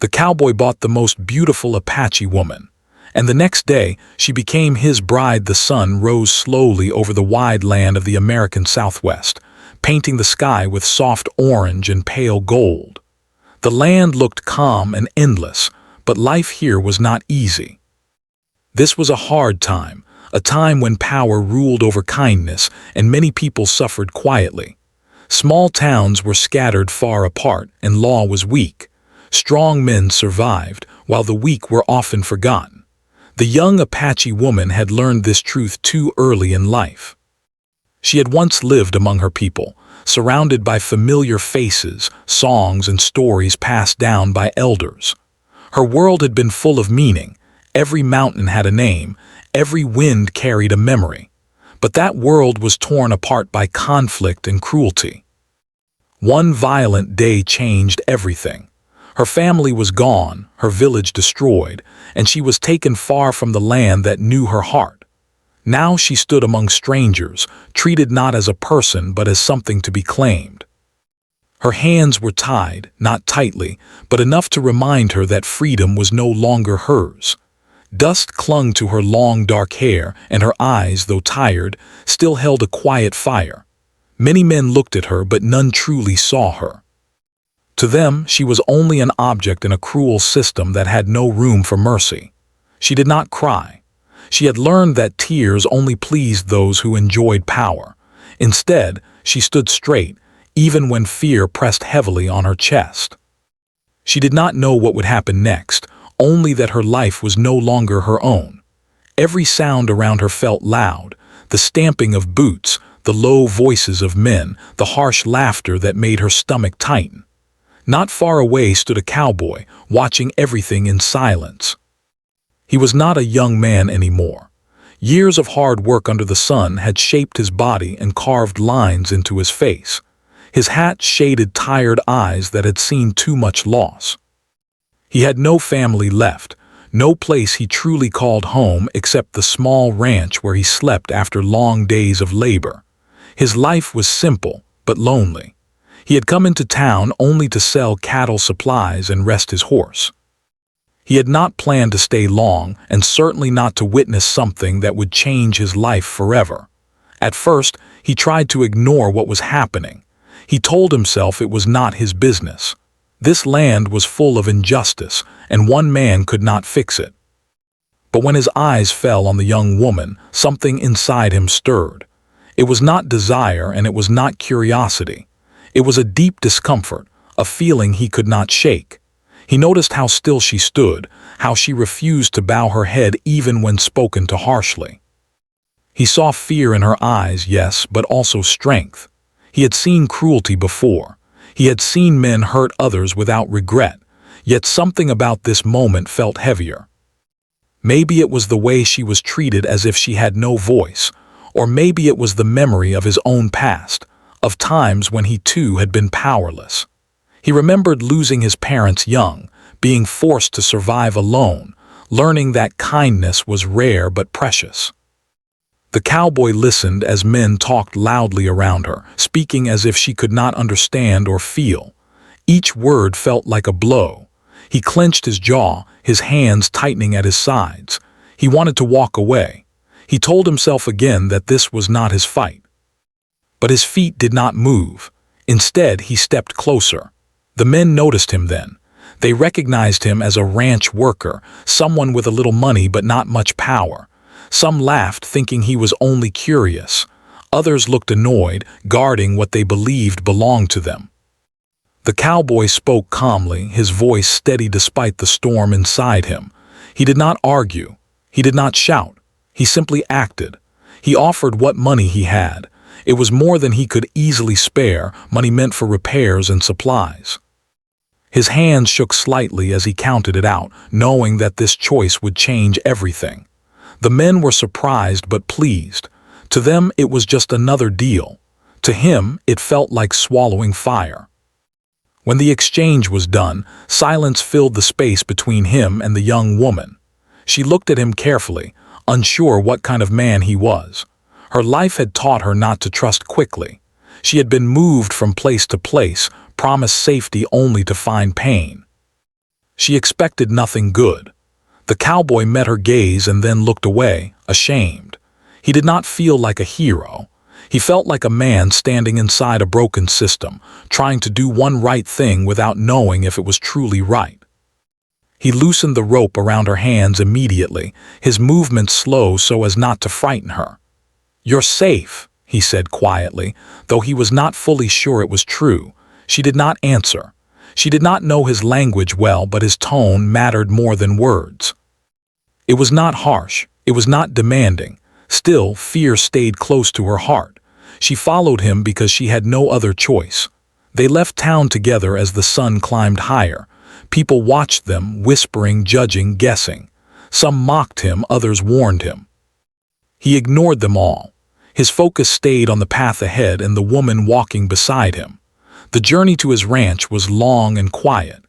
The cowboy bought the most beautiful Apache woman, and the next day she became his bride. The sun rose slowly over the wide land of the American Southwest, painting the sky with soft orange and pale gold. The land looked calm and endless, but life here was not easy. This was a hard time, a time when power ruled over kindness and many people suffered quietly. Small towns were scattered far apart and law was weak. Strong men survived, while the weak were often forgotten. The young Apache woman had learned this truth too early in life. She had once lived among her people, surrounded by familiar faces, songs, and stories passed down by elders. Her world had been full of meaning. Every mountain had a name, every wind carried a memory. But that world was torn apart by conflict and cruelty. One violent day changed everything. Her family was gone, her village destroyed, and she was taken far from the land that knew her heart. Now she stood among strangers, treated not as a person but as something to be claimed. Her hands were tied, not tightly, but enough to remind her that freedom was no longer hers. Dust clung to her long dark hair, and her eyes, though tired, still held a quiet fire. Many men looked at her, but none truly saw her. To them, she was only an object in a cruel system that had no room for mercy. She did not cry. She had learned that tears only pleased those who enjoyed power. Instead, she stood straight, even when fear pressed heavily on her chest. She did not know what would happen next, only that her life was no longer her own. Every sound around her felt loud, the stamping of boots, the low voices of men, the harsh laughter that made her stomach tighten. Not far away stood a cowboy, watching everything in silence. He was not a young man anymore. Years of hard work under the sun had shaped his body and carved lines into his face. His hat shaded tired eyes that had seen too much loss. He had no family left, no place he truly called home except the small ranch where he slept after long days of labor. His life was simple, but lonely. He had come into town only to sell cattle supplies and rest his horse. He had not planned to stay long, and certainly not to witness something that would change his life forever. At first, he tried to ignore what was happening. He told himself it was not his business. This land was full of injustice, and one man could not fix it. But when his eyes fell on the young woman, something inside him stirred. It was not desire, and it was not curiosity. It was a deep discomfort, a feeling he could not shake. He noticed how still she stood, how she refused to bow her head even when spoken to harshly. He saw fear in her eyes, yes, but also strength. He had seen cruelty before. He had seen men hurt others without regret, yet something about this moment felt heavier. Maybe it was the way she was treated, as if she had no voice, or maybe it was the memory of his own past, of times when he too had been powerless. He remembered losing his parents young, being forced to survive alone, learning that kindness was rare but precious. The cowboy listened as men talked loudly around her, speaking as if she could not understand or feel. Each word felt like a blow. He clenched his jaw, his hands tightening at his sides. He wanted to walk away. He told himself again that this was not his fight. But his feet did not move. Instead, he stepped closer. The men noticed him then. They recognized him as a ranch worker, someone with a little money but not much power. Some laughed, thinking he was only curious. Others looked annoyed, guarding what they believed belonged to them. The cowboy spoke calmly, his voice steady despite the storm inside him. He did not argue. He did not shout. He simply acted. He offered what money he had. It was more than he could easily spare, money meant for repairs and supplies. His hands shook slightly as he counted it out, knowing that this choice would change everything. The men were surprised but pleased. To them, it was just another deal. To him, it felt like swallowing fire. When the exchange was done, silence filled the space between him and the young woman. She looked at him carefully, unsure what kind of man he was. Her life had taught her not to trust quickly. She had been moved from place to place, promised safety only to find pain. She expected nothing good. The cowboy met her gaze and then looked away, ashamed. He did not feel like a hero. He felt like a man standing inside a broken system, trying to do one right thing without knowing if it was truly right. He loosened the rope around her hands immediately, his movements slow so as not to frighten her. "You're safe," he said quietly, though he was not fully sure it was true. She did not answer. She did not know his language well, but his tone mattered more than words. It was not harsh. It was not demanding. Still, fear stayed close to her heart. She followed him because she had no other choice. They left town together as the sun climbed higher. People watched them, whispering, judging, guessing. Some mocked him, others warned him. He ignored them all. His focus stayed on the path ahead and the woman walking beside him. The journey to his ranch was long and quiet.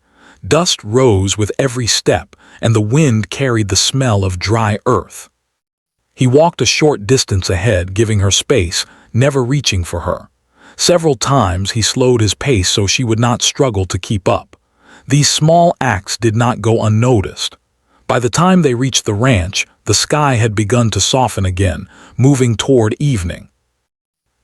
Dust rose with every step, and the wind carried the smell of dry earth. He walked a short distance ahead, giving her space, never reaching for her. Several times he slowed his pace so she would not struggle to keep up. These small acts did not go unnoticed. By the time they reached the ranch, the sky had begun to soften again, moving toward evening.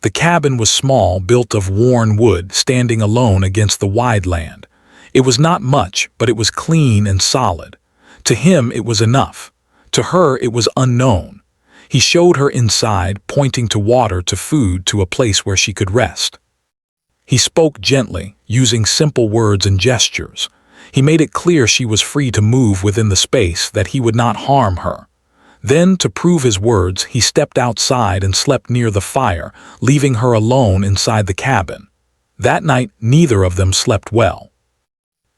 The cabin was small, built of worn wood, standing alone against the wide land. It was not much, but it was clean and solid. To him it was enough. To her it was unknown. He showed her inside, pointing to water, to food, to a place where she could rest. He spoke gently, using simple words and gestures. He made it clear she was free to move within the space, that he would not harm her. Then, to prove his words, he stepped outside and slept near the fire, leaving her alone inside the cabin. That night, neither of them slept well.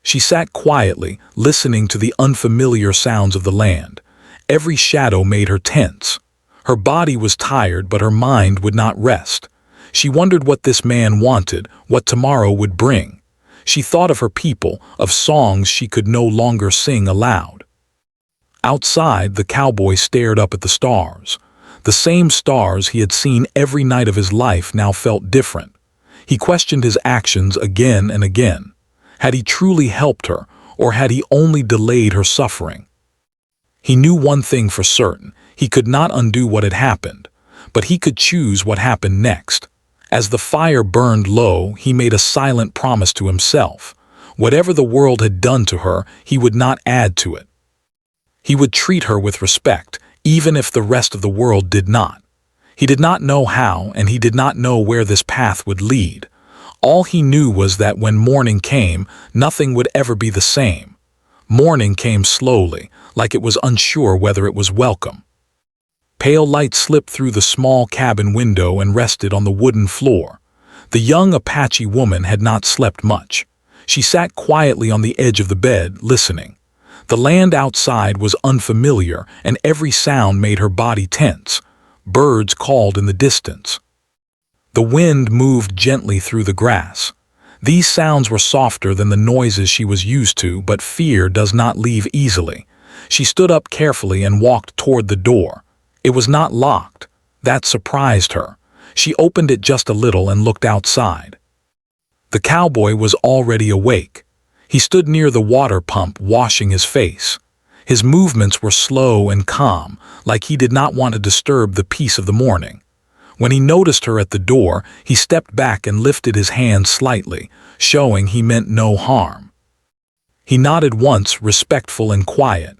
She sat quietly, listening to the unfamiliar sounds of the land. Every shadow made her tense. Her body was tired, but her mind would not rest. She wondered what this man wanted, what tomorrow would bring. She thought of her people, of songs she could no longer sing aloud. Outside, the cowboy stared up at the stars. The same stars he had seen every night of his life now felt different. He questioned his actions again and again. Had he truly helped her, or had he only delayed her suffering? He knew one thing for certain: he could not undo what had happened, but he could choose what happened next. As the fire burned low, he made a silent promise to himself. Whatever the world had done to her, he would not add to it. He would treat her with respect, even if the rest of the world did not. He did not know how, and he did not know where this path would lead. All he knew was that when morning came, nothing would ever be the same. Morning came slowly, like it was unsure whether it was welcome. Pale light slipped through the small cabin window and rested on the wooden floor. The young Apache woman had not slept much. She sat quietly on the edge of the bed, listening. The land outside was unfamiliar, and every sound made her body tense. Birds called in the distance. The wind moved gently through the grass. These sounds were softer than the noises she was used to, but fear does not leave easily. She stood up carefully and walked toward the door. It was not locked. That surprised her. She opened it just a little and looked outside. The cowboy was already awake. He stood near the water pump, washing his face. His movements were slow and calm, like he did not want to disturb the peace of the morning. When he noticed her at the door, he stepped back and lifted his hand slightly, showing he meant no harm. He nodded once, respectful and quiet.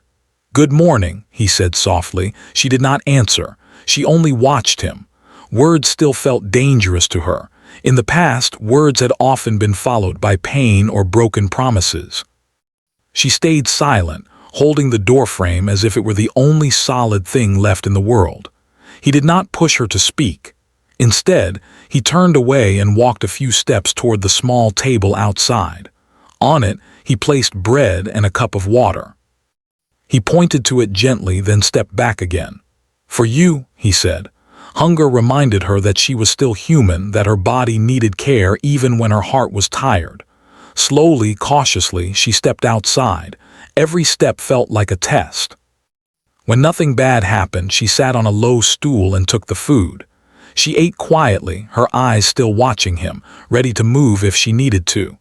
"Good morning," he said softly. She did not answer. She only watched him. Words still felt dangerous to her. In the past, words had often been followed by pain or broken promises. She stayed silent, holding the doorframe as if it were the only solid thing left in the world. He did not push her to speak. Instead, he turned away and walked a few steps toward the small table outside. On it, he placed bread and a cup of water. He pointed to it gently, then stepped back again. "For you," he said. Hunger reminded her that she was still human, that her body needed care even when her heart was tired. Slowly, cautiously, she stepped outside. Every step felt like a test. When nothing bad happened, she sat on a low stool and took the food. She ate quietly, her eyes still watching him, ready to move if she needed to.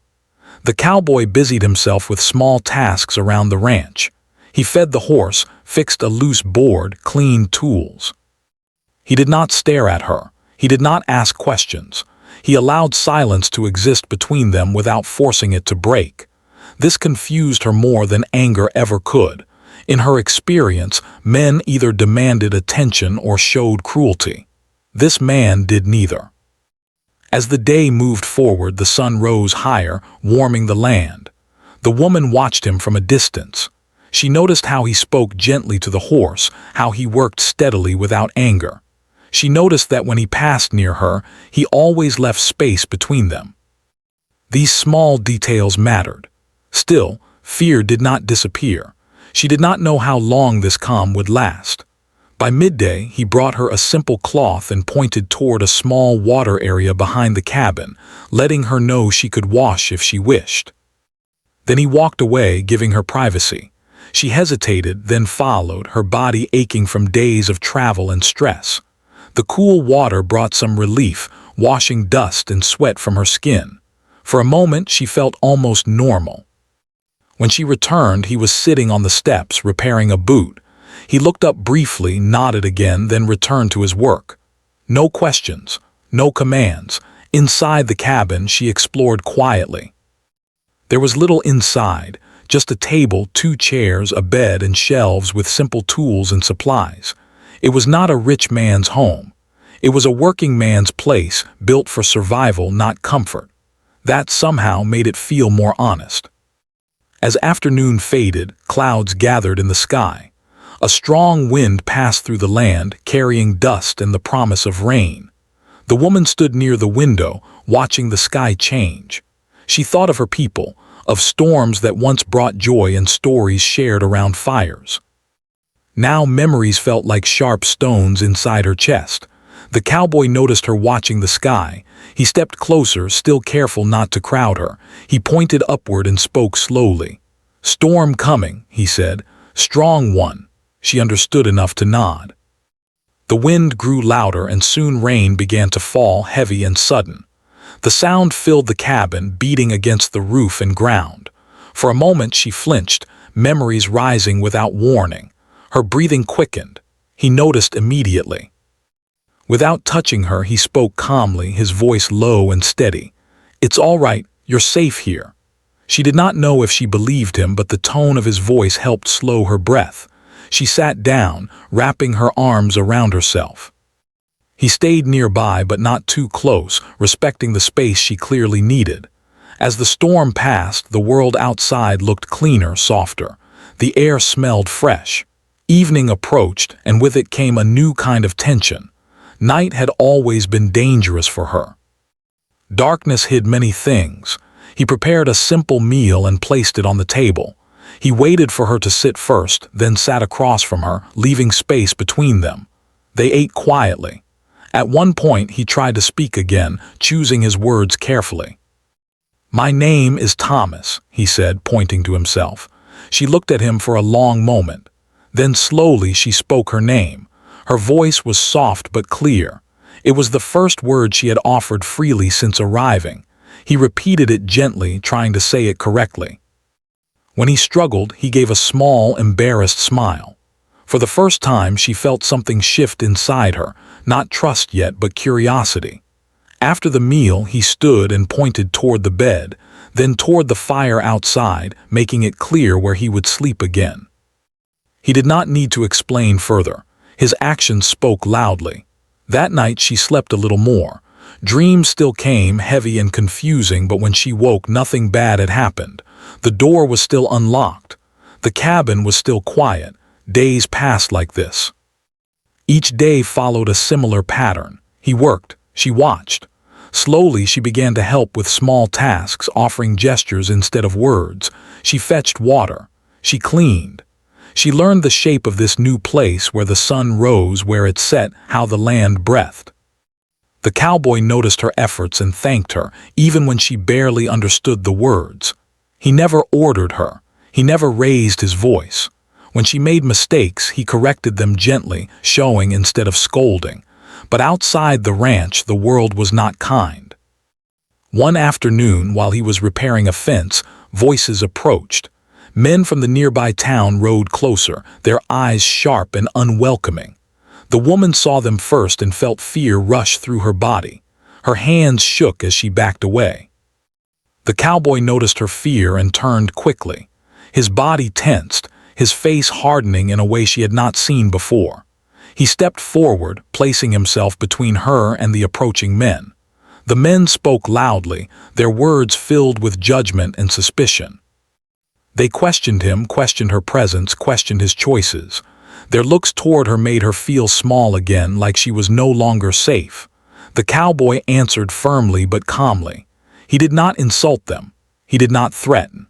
The cowboy busied himself with small tasks around the ranch. He fed the horse, fixed a loose board, cleaned tools. He did not stare at her. He did not ask questions. He allowed silence to exist between them without forcing it to break. This confused her more than anger ever could. In her experience, men either demanded attention or showed cruelty. This man did neither. As the day moved forward, the sun rose higher, warming the land. The woman watched him from a distance. She noticed how he spoke gently to the horse, how he worked steadily without anger. She noticed that when he passed near her, he always left space between them. These small details mattered. Still, fear did not disappear. She did not know how long this calm would last. By midday, he brought her a simple cloth and pointed toward a small water area behind the cabin, letting her know she could wash if she wished. Then he walked away, giving her privacy. She hesitated, then followed, her body aching from days of travel and stress. The cool water brought some relief, washing dust and sweat from her skin. For a moment, she felt almost normal. When she returned, he was sitting on the steps, repairing a boot. He looked up briefly, nodded again, then returned to his work. No questions, no commands. Inside the cabin, she explored quietly. There was little inside, just a table, 2 chairs, a bed, and shelves with simple tools and supplies. It was not a rich man's home. It was a working man's place, built for survival, not comfort. That somehow made it feel more honest. As afternoon faded, clouds gathered in the sky. A strong wind passed through the land, carrying dust and the promise of rain. The woman stood near the window, watching the sky change. She thought of her people, of storms that once brought joy and stories shared around fires. Now memories felt like sharp stones inside her chest. The cowboy noticed her watching the sky. He stepped closer, still careful not to crowd her. He pointed upward and spoke slowly. "Storm coming," he said. "Strong one." She understood enough to nod. The wind grew louder and soon rain began to fall, heavy and sudden. The sound filled the cabin, beating against the roof and ground. For a moment she flinched, memories rising without warning. Her breathing quickened. He noticed immediately. Without touching her, he spoke calmly, his voice low and steady. "It's all right, you're safe here." She did not know if she believed him, but the tone of his voice helped slow her breath. She sat down, wrapping her arms around herself. He stayed nearby, but not too close, respecting the space she clearly needed. As the storm passed, the world outside looked cleaner, softer. The air smelled fresh. Evening approached, and with it came a new kind of tension. Night had always been dangerous for her. Darkness hid many things. He prepared a simple meal and placed it on the table. He waited for her to sit first, then sat across from her, leaving space between them. They ate quietly. At one point, he tried to speak again, choosing his words carefully. "My name is Thomas," he said, pointing to himself. She looked at him for a long moment. Then slowly she spoke her name. Her voice was soft but clear. It was the first word she had offered freely since arriving. He repeated it gently, trying to say it correctly. When he struggled, he gave a small, embarrassed smile. For the first time, she felt something shift inside her, not trust yet, but curiosity. After the meal, he stood and pointed toward the bed, then toward the fire outside, making it clear where he would sleep again. He did not need to explain further. His actions spoke loudly. That night she slept a little more. Dreams still came, heavy and confusing, but when she woke, nothing bad had happened. The door was still unlocked. The cabin was still quiet. Days passed like this. Each day followed a similar pattern. He worked. She watched. Slowly she began to help with small tasks, offering gestures instead of words. She fetched water. She cleaned. She learned the shape of this new place, where the sun rose, where it set, how the land breathed. The cowboy noticed her efforts and thanked her, even when she barely understood the words. He never ordered her. He never raised his voice. When she made mistakes, he corrected them gently, showing instead of scolding. But outside the ranch, the world was not kind. One afternoon, while he was repairing a fence, voices approached. Men from the nearby town rode closer, their eyes sharp and unwelcoming. The woman saw them first and felt fear rush through her body. Her hands shook as she backed away. The cowboy noticed her fear and turned quickly. His body tensed, his face hardening in a way she had not seen before. He stepped forward, placing himself between her and the approaching men. The men spoke loudly, their words filled with judgment and suspicion. They questioned him, questioned her presence, questioned his choices. Their looks toward her made her feel small again, like she was no longer safe. The cowboy answered firmly but calmly. He did not insult them. He did not threaten.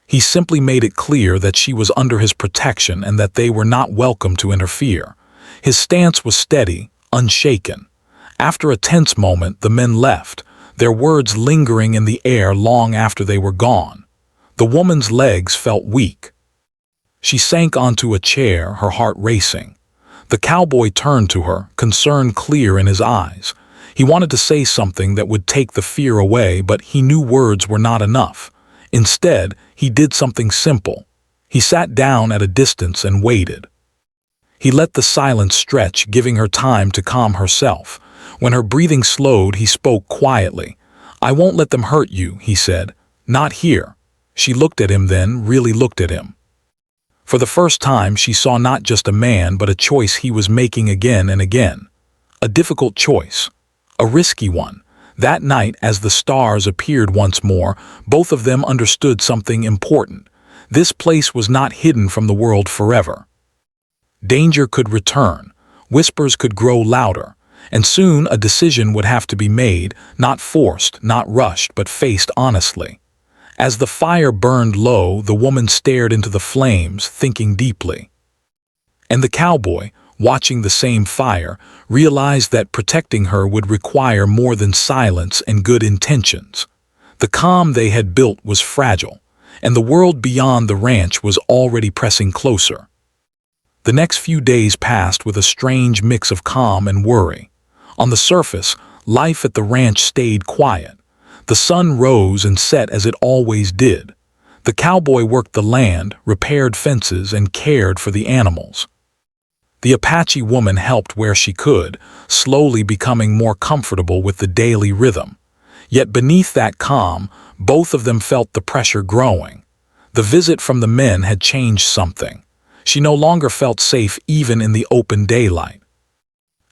He simply made it clear that she was under his protection and that they were not welcome to interfere. His stance was steady, unshaken. After a tense moment, the men left, their words lingering in the air long after they were gone. The woman's legs felt weak. She sank onto a chair, her heart racing. The cowboy turned to her, concern clear in his eyes. He wanted to say something that would take the fear away, but he knew words were not enough. Instead, he did something simple. He sat down at a distance and waited. He let the silence stretch, giving her time to calm herself. When her breathing slowed, he spoke quietly. "I won't let them hurt you," he said. "Not here." She looked at him then, really looked at him. For the first time, she saw not just a man, but a choice he was making again and again. A difficult choice. A risky one. That night, as the stars appeared once more, both of them understood something important. This place was not hidden from the world forever. Danger could return. Whispers could grow louder. And soon a decision would have to be made, not forced, not rushed, but faced honestly. As the fire burned low, the woman stared into the flames, thinking deeply. And the cowboy, watching the same fire, realized that protecting her would require more than silence and good intentions. The calm they had built was fragile, and the world beyond the ranch was already pressing closer. The next few days passed with a strange mix of calm and worry. On the surface, life at the ranch stayed quiet. The sun rose and set as it always did. The cowboy worked the land, repaired fences, and cared for the animals. The Apache woman helped where she could, slowly becoming more comfortable with the daily rhythm. Yet beneath that calm, both of them felt the pressure growing. The visit from the men had changed something. She no longer felt safe even in the open daylight.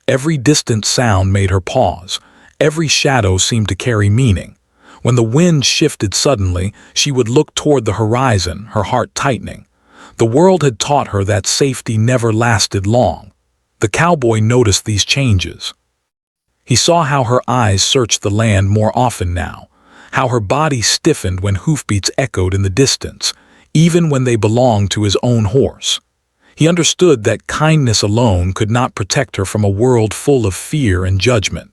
Every distant sound made her pause. Every shadow seemed to carry meaning. When the wind shifted suddenly, she would look toward the horizon, her heart tightening. The world had taught her that safety never lasted long. The cowboy noticed these changes. He saw how her eyes searched the land more often now, how her body stiffened when hoofbeats echoed in the distance, even when they belonged to his own horse. He understood that kindness alone could not protect her from a world full of fear and judgment.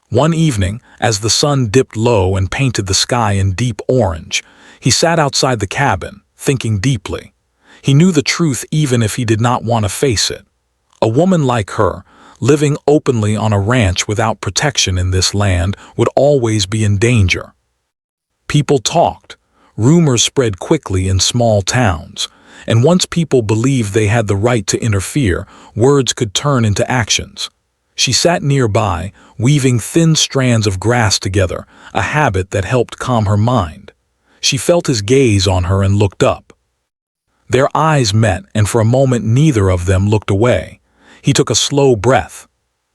One evening, as the sun dipped low and painted the sky in deep orange, he sat outside the cabin, thinking deeply. He knew the truth even if he did not want to face it. A woman like her, living openly on a ranch without protection in this land, would always be in danger. People talked. Rumors spread quickly in small towns, and once people believed they had the right to interfere, words could turn into actions. She sat nearby, weaving thin strands of grass together, a habit that helped calm her mind. She felt his gaze on her and looked up. Their eyes met, and for a moment neither of them looked away. He took a slow breath.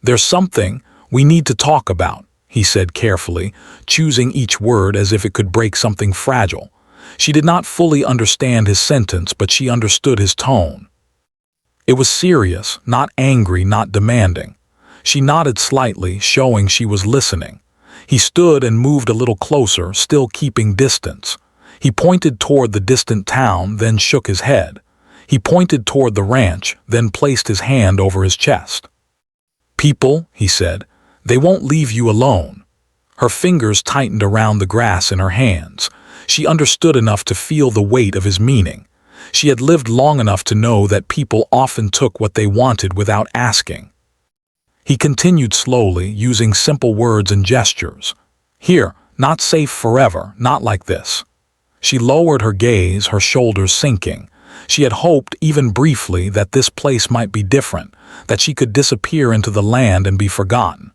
"There's something we need to talk about," he said carefully, choosing each word as if it could break something fragile. She did not fully understand his sentence, but she understood his tone. It was serious, not angry, not demanding. She nodded slightly, showing she was listening. He stood and moved a little closer, still keeping distance. He pointed toward the distant town, then shook his head. He pointed toward the ranch, then placed his hand over his chest. "People," he said, "they won't leave you alone." Her fingers tightened around the grass in her hands. She understood enough to feel the weight of his meaning. She had lived long enough to know that people often took what they wanted without asking. He continued slowly, using simple words and gestures. Here, not safe forever, not like this. She lowered her gaze, her shoulders sinking. She had hoped, even briefly, that this place might be different, that she could disappear into the land and be forgotten.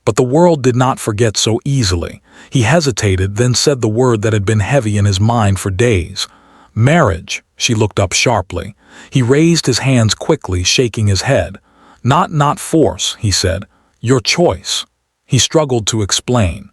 But the world did not forget so easily. He hesitated, then said the word that had been heavy in his mind for days. Marriage. She looked up sharply. He raised his hands quickly, shaking his head. Not force, he said. Your choice. He struggled to explain.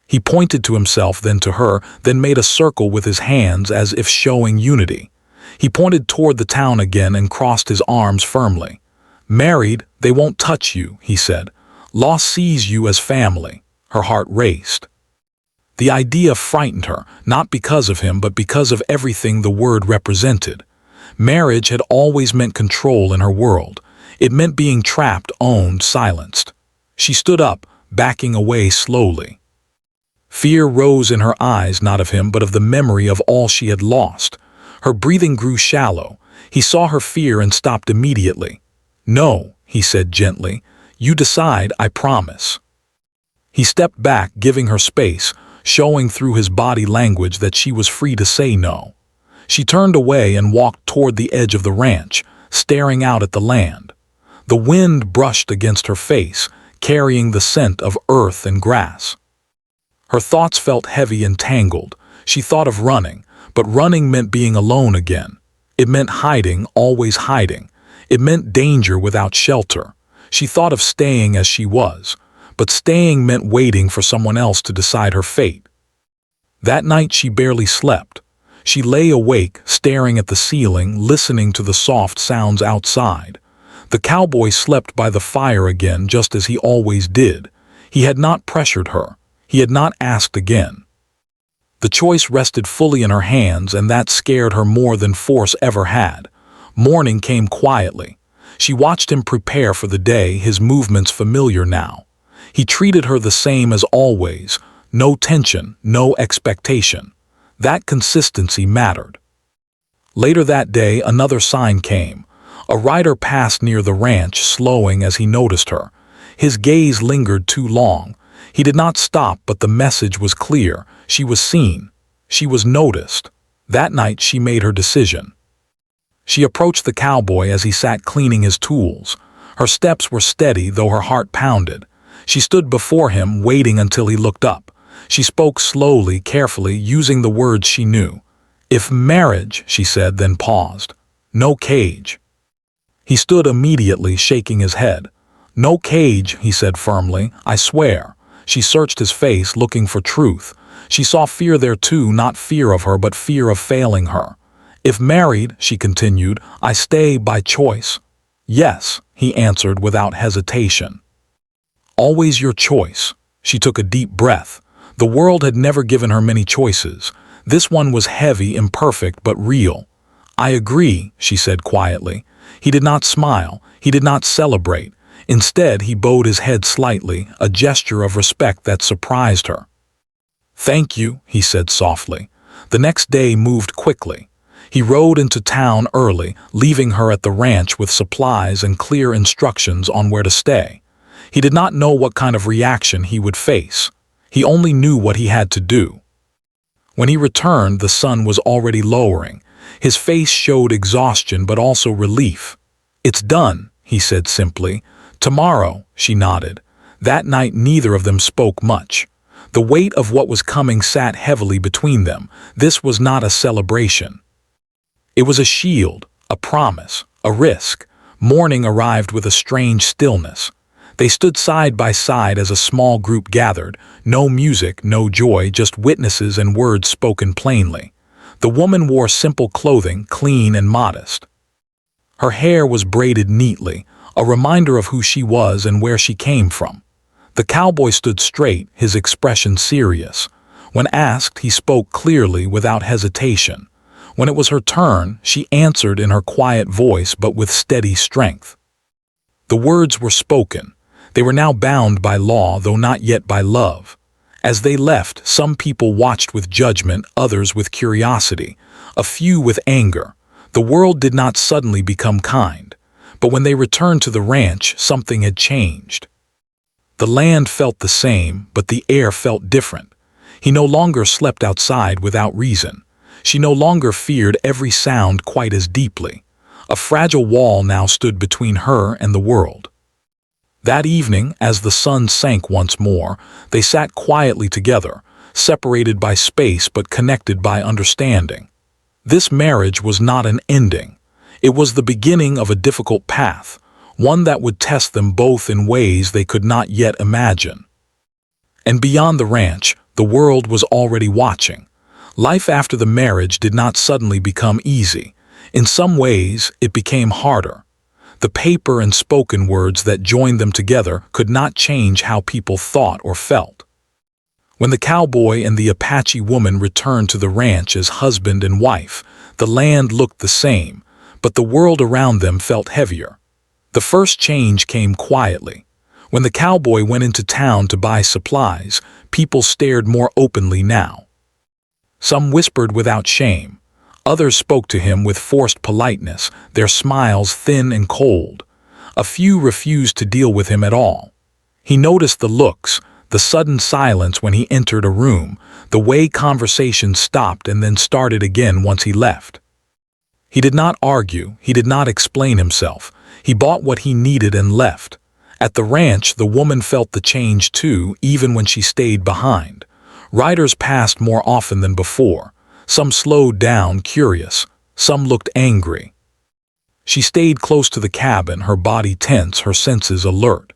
He pointed to himself, then to her, then made a circle with his hands as if showing unity. He pointed toward the town again and crossed his arms firmly. Married, they won't touch you, he said. Law sees you as family. Her heart raced. The idea frightened her, not because of him, but because of everything the word represented. Marriage had always meant control in her world. It meant being trapped, owned, silenced. She stood up, backing away slowly. Fear rose in her eyes, not of him, but of the memory of all she had lost. Her breathing grew shallow. He saw her fear and stopped immediately. No, he said gently. You decide, I promise. He stepped back, giving her space, showing through his body language that she was free to say no. She turned away and walked toward the edge of the ranch, staring out at the land. The wind brushed against her face, carrying the scent of earth and grass. Her thoughts felt heavy and tangled. She thought of running, but running meant being alone again. It meant hiding, always hiding. It meant danger without shelter. She thought of staying as she was, but staying meant waiting for someone else to decide her fate. That night she barely slept. She lay awake, staring at the ceiling, listening to the soft sounds outside. The cowboy slept by the fire again, just as he always did. He had not pressured her. He had not asked again. The choice rested fully in her hands, and that scared her more than force ever had. Morning came quietly. She watched him prepare for the day, his movements familiar now. He treated her the same as always, no tension, no expectation. That consistency mattered. Later that day, another sign came. A rider passed near the ranch, slowing as he noticed her. His gaze lingered too long. He did not stop, but the message was clear. She was seen. She was noticed. That night she made her decision. She approached the cowboy as he sat cleaning his tools. Her steps were steady, though her heart pounded. She stood before him, waiting until he looked up. She spoke slowly, carefully, using the words she knew. If marriage, she said, then paused. No cage. He stood immediately, shaking his head. No cage, he said firmly, I swear. She searched his face, looking for truth. She saw fear there too, not fear of her, but fear of failing her. If married, she continued, I stay by choice. Yes, he answered without hesitation. Always your choice. She took a deep breath. The world had never given her many choices. This one was heavy, imperfect, but real. I agree, she said quietly. He did not smile. He did not celebrate. Instead, he bowed his head slightly, a gesture of respect that surprised her. Thank you, he said softly. The next day moved quickly. He rode into town early, leaving her at the ranch with supplies and clear instructions on where to stay. He did not know what kind of reaction he would face. He only knew what he had to do. When he returned, the sun was already lowering. His face showed exhaustion but also relief. It's done, he said simply. Tomorrow, she nodded. That night neither of them spoke much. The weight of what was coming sat heavily between them. This was not a celebration. It was a shield, a promise, a risk. Morning arrived with a strange stillness. They stood side by side as a small group gathered. No music, no joy, just witnesses and words spoken plainly. The woman wore simple clothing, clean and modest. Her hair was braided neatly, a reminder of who she was and where she came from. The cowboy stood straight, his expression serious. When asked, he spoke clearly, without hesitation. When it was her turn, she answered in her quiet voice but with steady strength. The words were spoken. They were now bound by law, though not yet by love. As they left, some people watched with judgment, others with curiosity, a few with anger. The world did not suddenly become kind. But when they returned to the ranch, something had changed. The land felt the same, but the air felt different. He no longer slept outside without reason. She no longer feared every sound quite as deeply. A fragile wall now stood between her and the world. That evening, as the sun sank once more, they sat quietly together, separated by space but connected by understanding. This marriage was not an ending. It was the beginning of a difficult path, one that would test them both in ways they could not yet imagine. And beyond the ranch, the world was already watching. Life after the marriage did not suddenly become easy. In some ways, it became harder. The paper and spoken words that joined them together could not change how people thought or felt. When the cowboy and the Apache woman returned to the ranch as husband and wife, the land looked the same, but the world around them felt heavier. The first change came quietly. When the cowboy went into town to buy supplies, people stared more openly now. Some whispered without shame. Others spoke to him with forced politeness, their smiles thin and cold. A few refused to deal with him at all. He noticed the looks, the sudden silence when he entered a room, the way conversation stopped and then started again once he left. He did not argue, he did not explain himself. He bought what he needed and left. At the ranch, the woman felt the change too, even when she stayed behind. Riders passed more often than before. Some slowed down, curious. Some looked angry. She stayed close to the cabin, her body tense, her senses alert.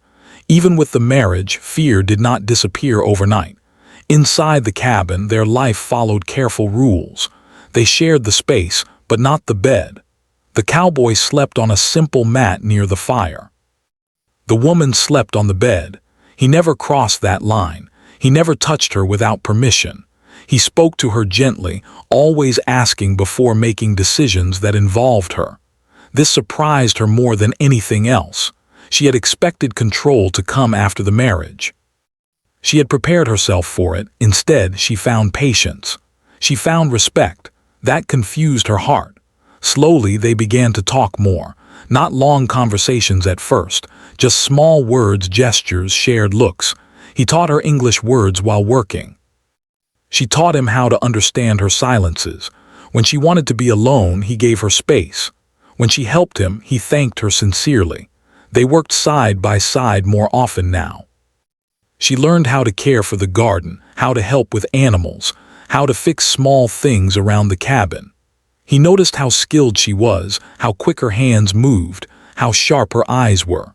Even with the marriage, fear did not disappear overnight. Inside the cabin, their life followed careful rules. They shared the space, but not the bed. The cowboy slept on a simple mat near the fire. The woman slept on the bed. He never crossed that line. He never touched her without permission. He spoke to her gently, always asking before making decisions that involved her. This surprised her more than anything else. She had expected control to come after the marriage. She had prepared herself for it. Instead, she found patience. She found respect. That confused her heart. Slowly, they began to talk more. Not long conversations at first, just small words, gestures, shared looks. He taught her English words while working. She taught him how to understand her silences. When she wanted to be alone, he gave her space. When she helped him, he thanked her sincerely. They worked side by side more often now. She learned how to care for the garden, how to help with animals, how to fix small things around the cabin. He noticed how skilled she was, how quick her hands moved, how sharp her eyes were.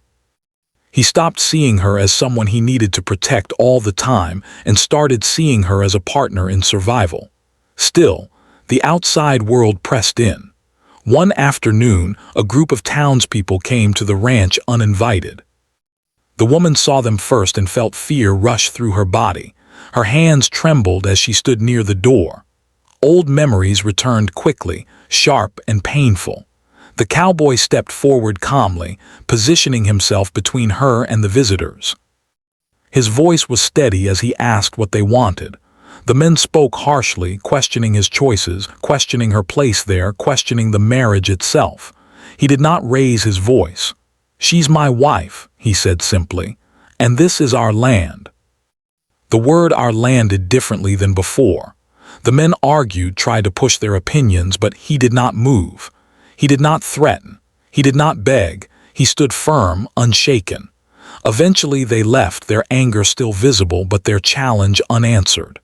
He stopped seeing her as someone he needed to protect all the time and started seeing her as a partner in survival. Still, the outside world pressed in. One afternoon, a group of townspeople came to the ranch uninvited. The woman saw them first and felt fear rush through her body. Her hands trembled as she stood near the door. Old memories returned quickly, sharp and painful. The cowboy stepped forward calmly, positioning himself between her and the visitors. His voice was steady as he asked what they wanted. The men spoke harshly, questioning his choices, questioning her place there, questioning the marriage itself. He did not raise his voice. "She's my wife," he said simply, "and this is our land." The word "our" landed differently than before. The men argued, tried to push their opinions, but he did not move. He did not threaten. He did not beg. He stood firm, unshaken. Eventually they left, their anger still visible, but their challenge unanswered.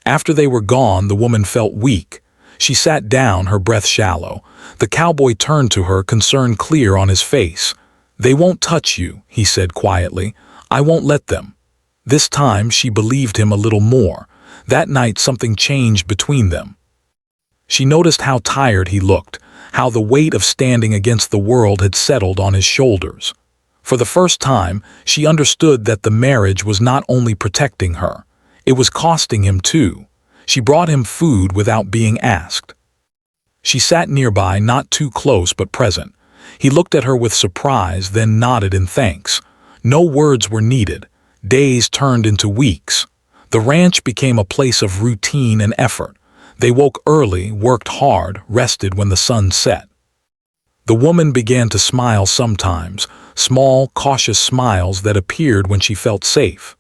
After they were gone, the woman felt weak. She sat down, her breath shallow. The cowboy turned to her, concern clear on his face. "They won't touch you," he said quietly. "I won't let them." This time she believed him a little more. That night something changed between them. She noticed how tired he looked, how the weight of standing against the world had settled on his shoulders. For the first time, she understood that the marriage was not only protecting her, it was costing him too. She brought him food without being asked. She sat nearby, not too close but present. He looked at her with surprise, then nodded in thanks. No words were needed. Days turned into weeks. The ranch became a place of routine and effort. They woke early, worked hard, rested when the sun set. The woman began to smile sometimes, small, cautious smiles that appeared when she felt safe.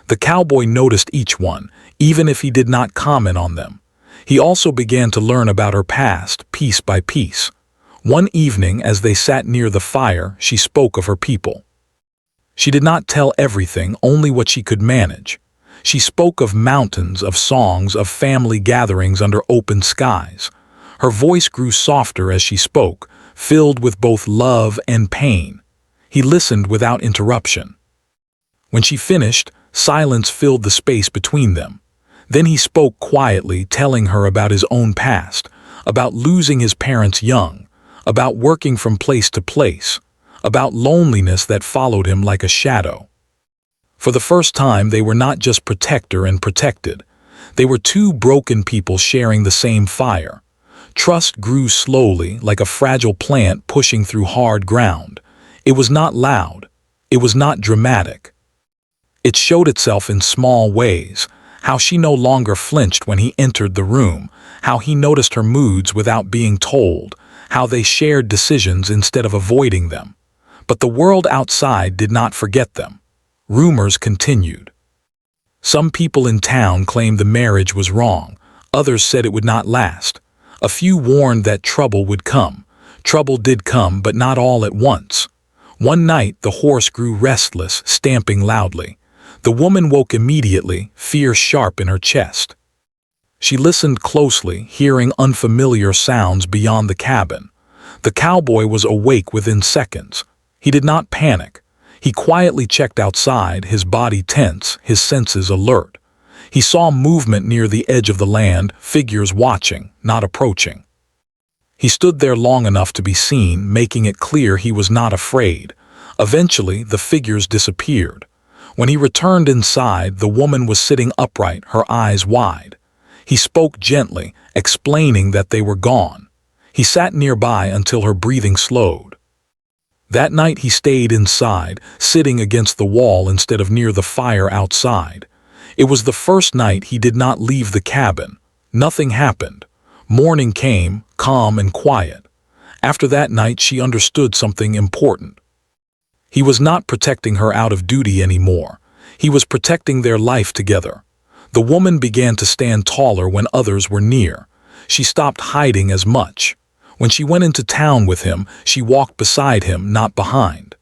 The cowboy noticed each one, even if he did not comment on them. He also began to learn about her past, piece by piece. One evening, as they sat near the fire, she spoke of her people. She did not tell everything, only what she could manage. She spoke of mountains, of songs, of family gatherings under open skies. Her voice grew softer as she spoke, filled with both love and pain. He listened without interruption. When she finished, silence filled the space between them. Then he spoke quietly, telling her about his own past, about losing his parents young, about working from place to place, about loneliness that followed him like a shadow. For the first time, they were not just protector and protected. They were two broken people sharing the same fire. Trust grew slowly, like a fragile plant pushing through hard ground. It was not loud. It was not dramatic. It showed itself in small ways, how she no longer flinched when he entered the room, how he noticed her moods without being told, how they shared decisions instead of avoiding them. But the world outside did not forget them. Rumors continued. Some people in town claimed the marriage was wrong. Others said it would not last. A few warned that trouble would come. Trouble did come, but not all at once. One night, the horse grew restless, stamping loudly. The woman woke immediately, fear sharp in her chest. She listened closely, hearing unfamiliar sounds beyond the cabin. The cowboy was awake within seconds. He did not panic. He quietly checked outside, his body tense, his senses alert. He saw movement near the edge of the land, figures watching, not approaching. He stood there long enough to be seen, making it clear he was not afraid. Eventually, the figures disappeared. When he returned inside, the woman was sitting upright, her eyes wide. He spoke gently, explaining that they were gone. He sat nearby until her breathing slowed. That night he stayed inside, sitting against the wall instead of near the fire outside. It was the first night he did not leave the cabin. Nothing happened. Morning came, calm and quiet. After that night she understood something important. He was not protecting her out of duty anymore. He was protecting their life together. The woman began to stand taller when others were near. She stopped hiding as much. When she went into town with him, she walked beside him, not behind.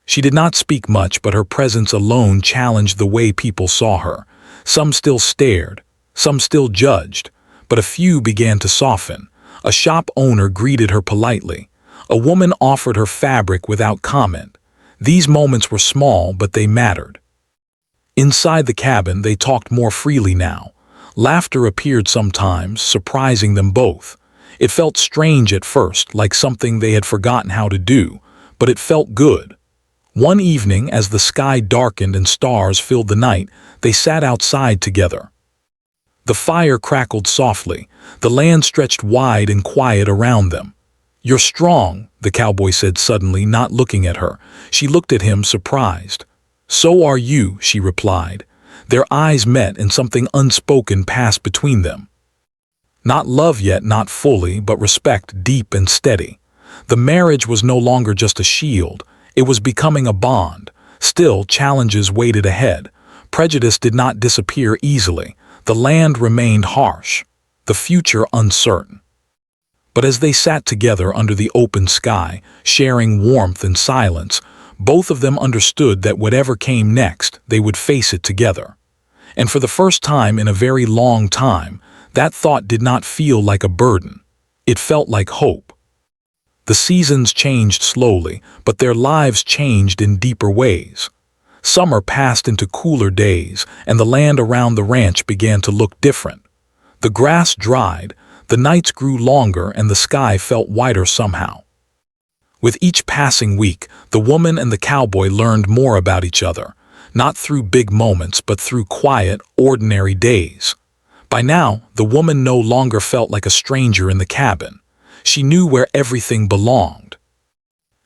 She did not speak much, but her presence alone challenged the way people saw her. Some still stared, some still judged, but a few began to soften. A shop owner greeted her politely. A woman offered her fabric without comment. These moments were small, but they mattered. Inside the cabin, they talked more freely now. Laughter appeared sometimes, surprising them both. It felt strange at first, like something they had forgotten how to do, but it felt good. One evening, as the sky darkened and stars filled the night, they sat outside together. The fire crackled softly. The land stretched wide and quiet around them. "You're strong," the cowboy said suddenly, not looking at her. She looked at him, surprised. "So are you," she replied. Their eyes met and something unspoken passed between them. Not love yet, not fully, but respect, deep and steady. The marriage was no longer just a shield. It was becoming a bond. Still, challenges waited ahead. Prejudice did not disappear easily. The land remained harsh, the future uncertain. But as they sat together under the open sky, sharing warmth and silence, both of them understood that whatever came next, they would face it together. And for the first time in a very long time, that thought did not feel like a burden. It felt like hope. The seasons changed slowly, but their lives changed in deeper ways. Summer passed into cooler days, and the land around the ranch began to look different. The grass dried, the nights grew longer, and the sky felt whiter somehow. With each passing week, the woman and the cowboy learned more about each other, not through big moments, but through quiet, ordinary days. By now, the woman no longer felt like a stranger in the cabin. She knew where everything belonged.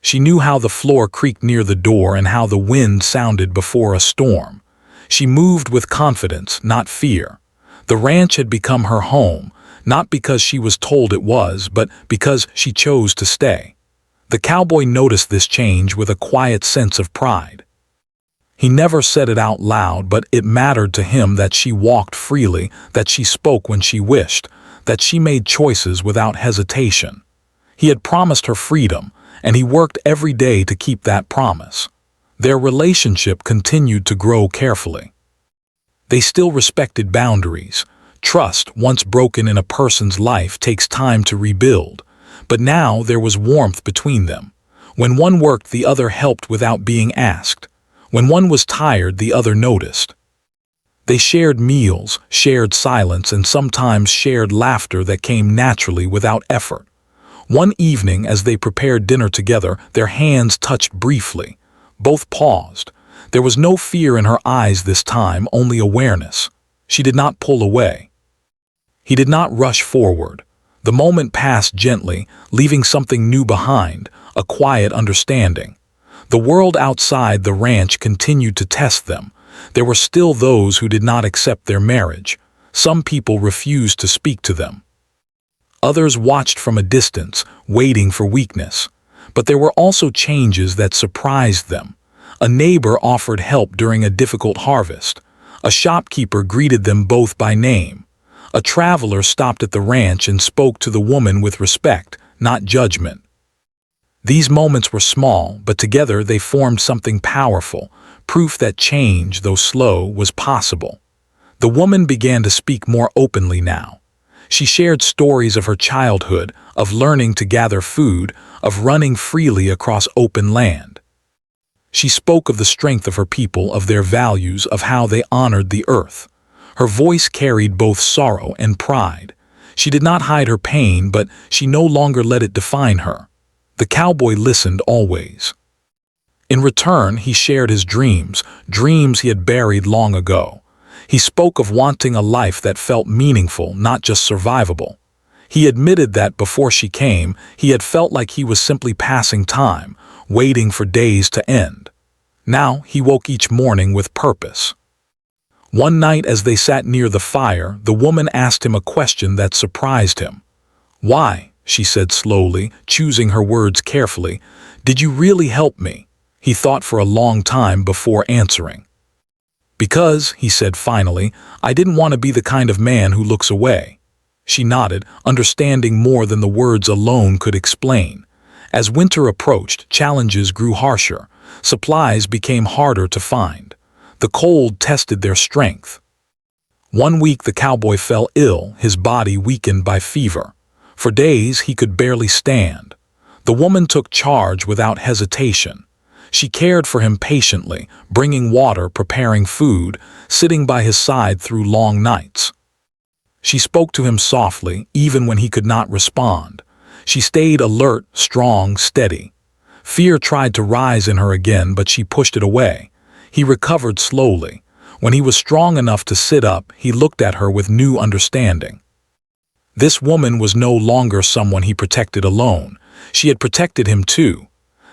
She knew how the floor creaked near the door and how the wind sounded before a storm. She moved with confidence, not fear. The ranch had become her home, not because she was told it was, but because she chose to stay. The cowboy noticed this change with a quiet sense of pride. He never said it out loud, but it mattered to him that she walked freely, that she spoke when she wished, that she made choices without hesitation. He had promised her freedom, and he worked every day to keep that promise. Their relationship continued to grow carefully. They still respected boundaries. Trust, once broken in a person's life, takes time to rebuild. But now there was warmth between them. When one worked, the other helped without being asked. When one was tired, the other noticed. They shared meals, shared silence, and sometimes shared laughter that came naturally without effort. One evening, as they prepared dinner together, their hands touched briefly. Both paused. There was no fear in her eyes this time, only awareness. She did not pull away. He did not rush forward. The moment passed gently, leaving something new behind, a quiet understanding. The world outside the ranch continued to test them. There were still those who did not accept their marriage. Some people refused to speak to them. Others watched from a distance, waiting for weakness. But there were also changes that surprised them. A neighbor offered help during a difficult harvest. A shopkeeper greeted them both by name. A traveler stopped at the ranch and spoke to the woman with respect, not judgment. These moments were small, but together they formed something powerful, proof that change, though slow, was possible. The woman began to speak more openly now. She shared stories of her childhood, of learning to gather food, of running freely across open land. She spoke of the strength of her people, of their values, of how they honored the earth. Her voice carried both sorrow and pride. She did not hide her pain, but she no longer let it define her. The cowboy listened always. In return, he shared his dreams, dreams he had buried long ago. He spoke of wanting a life that felt meaningful, not just survivable. He admitted that before she came, he had felt like he was simply passing time, waiting for days to end. Now he woke each morning with purpose. One night as they sat near the fire, the woman asked him a question that surprised him. "Why?" she said slowly, choosing her words carefully. "Did you really help me?" He thought for a long time before answering. "Because," he said finally, "I didn't want to be the kind of man who looks away." She nodded, understanding more than the words alone could explain. As winter approached, challenges grew harsher. Supplies became harder to find. The cold tested their strength. One week the cowboy fell ill, his body weakened by fever. For days he could barely stand. The woman took charge without hesitation. She cared for him patiently, bringing water, preparing food, sitting by his side through long nights. She spoke to him softly, even when he could not respond. She stayed alert, strong, steady. Fear tried to rise in her again, but she pushed it away. He recovered slowly. When he was strong enough to sit up, he looked at her with new understanding. This woman was no longer someone he protected alone. She had protected him too.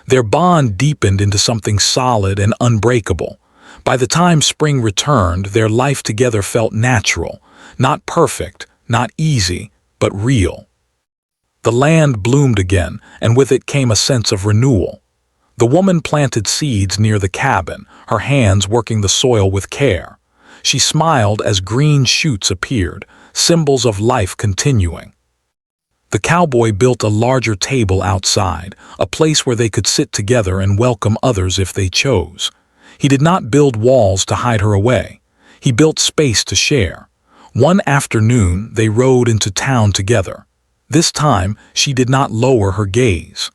Their bond deepened into something solid and unbreakable. By the time spring returned, their life together felt natural, not perfect, not easy, but real. The land bloomed again, and with it came a sense of renewal. The woman planted seeds near the cabin, her hands working the soil with care. She smiled as green shoots appeared, symbols of life continuing. The cowboy built a larger table outside, a place where they could sit together and welcome others if they chose. He did not build walls to hide her away. He built space to share. One afternoon, they rode into town together. This time, she did not lower her gaze.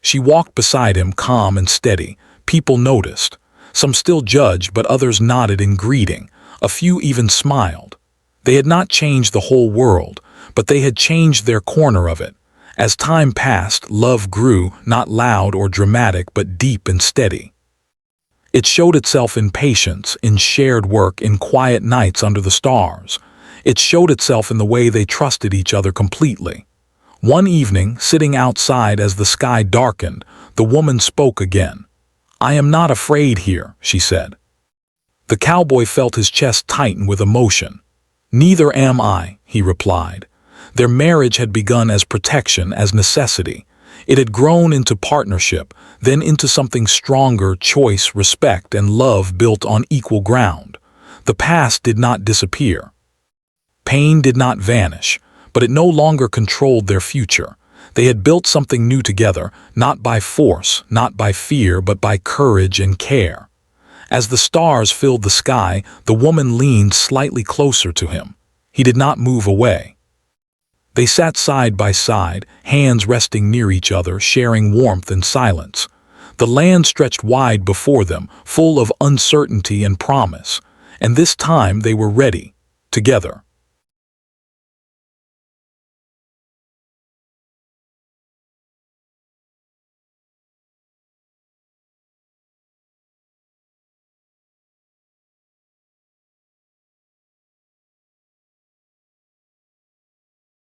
She walked beside him, calm and steady. People noticed. Some still judged, but others nodded in greeting. A few even smiled. They had not changed the whole world, but they had changed their corner of it. As time passed, love grew, not loud or dramatic, but deep and steady. It showed itself in patience, in shared work, in quiet nights under the stars. It showed itself in the way they trusted each other completely. One evening, sitting outside as the sky darkened, the woman spoke again. "I am not afraid here," she said. The cowboy felt his chest tighten with emotion. "Neither am I," he replied. Their marriage had begun as protection, as necessity. It had grown into partnership, then into something stronger: choice, respect, and love built on equal ground. The past did not disappear. Pain did not vanish, but it no longer controlled their future. They had built something new together, not by force, not by fear, but by courage and care. As the stars filled the sky, the woman leaned slightly closer to him. He did not move away. They sat side by side, hands resting near each other, sharing warmth and silence. The land stretched wide before them, full of uncertainty and promise. And this time they were ready, together.